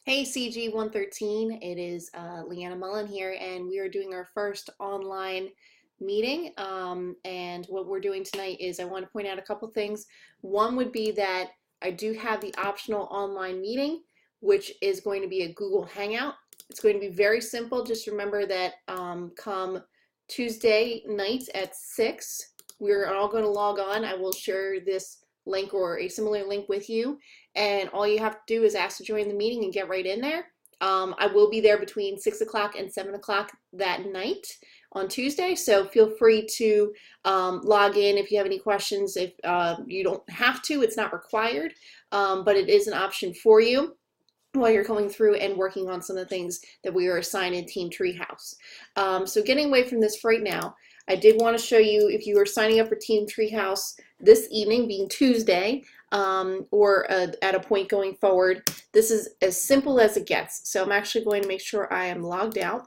Hey CG113, it is Leanna Mullen here, and we are doing our first online meeting. And what we're doing tonight is I want to point out a couple things. One would be that I do have the optional online meeting, which is going to be a Google Hangout. It's going to be very simple. Just remember that come Tuesday night at 6, we're all going to log on. I will share this link or a similar link with you, and all you have to do is ask to join the meeting and get right in there. I will be there between 6 o'clock and 7 o'clock that night on Tuesday, so feel free to log in if you have any questions. If you don't have to, it's not required, but it is an option for you while you're going through and working on some of the things that we are assigned in Team Treehouse. So getting away from this right now, I did want to show you, if you are signing up for Team Treehouse this evening, being Tuesday, or at a point going forward, this is as simple as it gets. So I'm actually going to make sure I am logged out.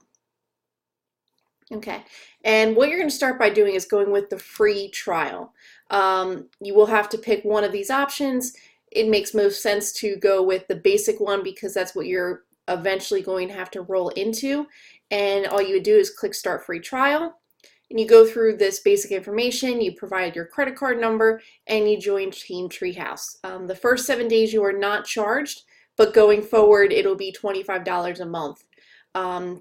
Okay, and what you're going to start by doing is going with the free trial. You will have to pick one of these options. It makes most sense to go with the basic one because that's what you're eventually going to have to roll into. And all you would do is click Start Free Trial. And you go through this basic information, you provide your credit card number, and you join Team Treehouse. The first 7 days you are not charged, but going forward it'll be $25 a month.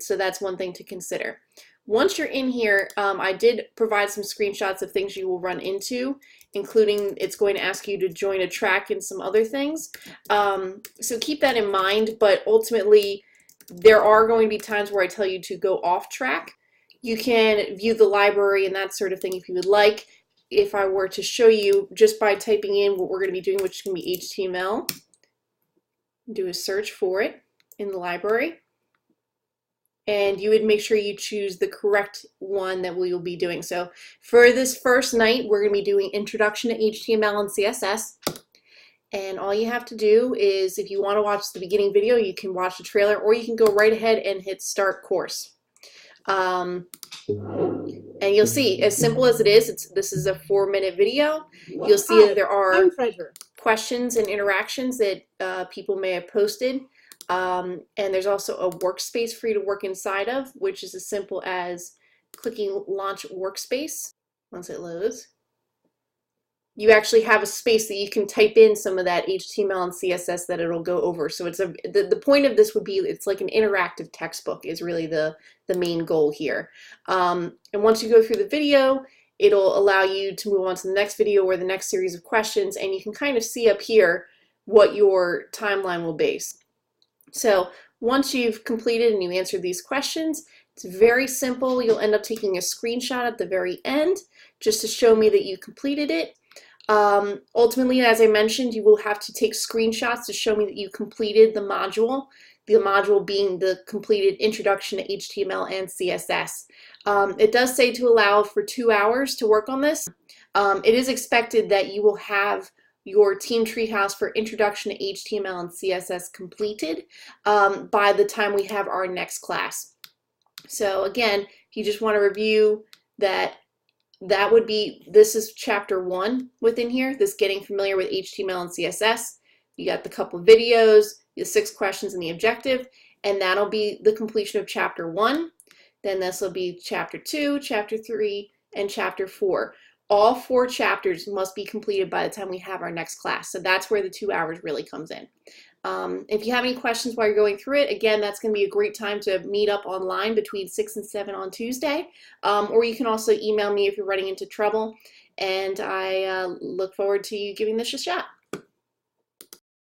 So that's one thing to consider. Once you're in here, I did provide some screenshots of things you will run into, including it's going to ask you to join a track and some other things. So keep that in mind, but ultimately there are going to be times where I tell you to go off track. You can view the library and that sort of thing if you would like. If I were to show you just by typing in what we're going to be doing, which is going to be HTML, do a search for it in the library. And you would make sure you choose the correct one that we will be doing. So for this first night, we're going to be doing Introduction to HTML and CSS. And all you have to do is, if you want to watch the beginning video, you can watch the trailer, or you can go right ahead and hit Start Course. And you'll see, as simple as it is, this is a 4-minute video. You'll see that there are questions and interactions that people may have posted. And there's also a workspace for you to work inside of, which is as simple as clicking Launch Workspace. Once it loads, you actually have a space that you can type in some of that HTML and CSS that it'll go over. So it's the point of this would be, it's like an interactive textbook is really the main goal here. And once you go through the video, it'll allow you to move on to the next video or the next series of questions, and you can kind of see up here what your timeline will be. So once you've completed and you answered these questions, it's very simple. You'll end up taking a screenshot at the very end just to show me that you completed it. Ultimately, as I mentioned, you will have to take screenshots to show me that you completed the module being the completed Introduction to HTML and CSS. It does say to allow for 2 hours to work on this. It is expected that you will have your Team Treehouse for Introduction to HTML and CSS completed by the time we have our next class. So again, if you just want to review that would be, this is chapter 1 within here, this getting familiar with HTML and CSS. You got the couple of videos, the 6 questions and the objective, and that'll be the completion of chapter 1. Then this will be chapter 2, chapter 3, and chapter 4. All 4 chapters must be completed by the time we have our next class. So that's where the 2 hours really comes in. If you have any questions while you're going through it, again, that's going to be a great time to meet up online between 6 and 7 on Tuesday. Or you can also email me if you're running into trouble. And I look forward to you giving this a shot.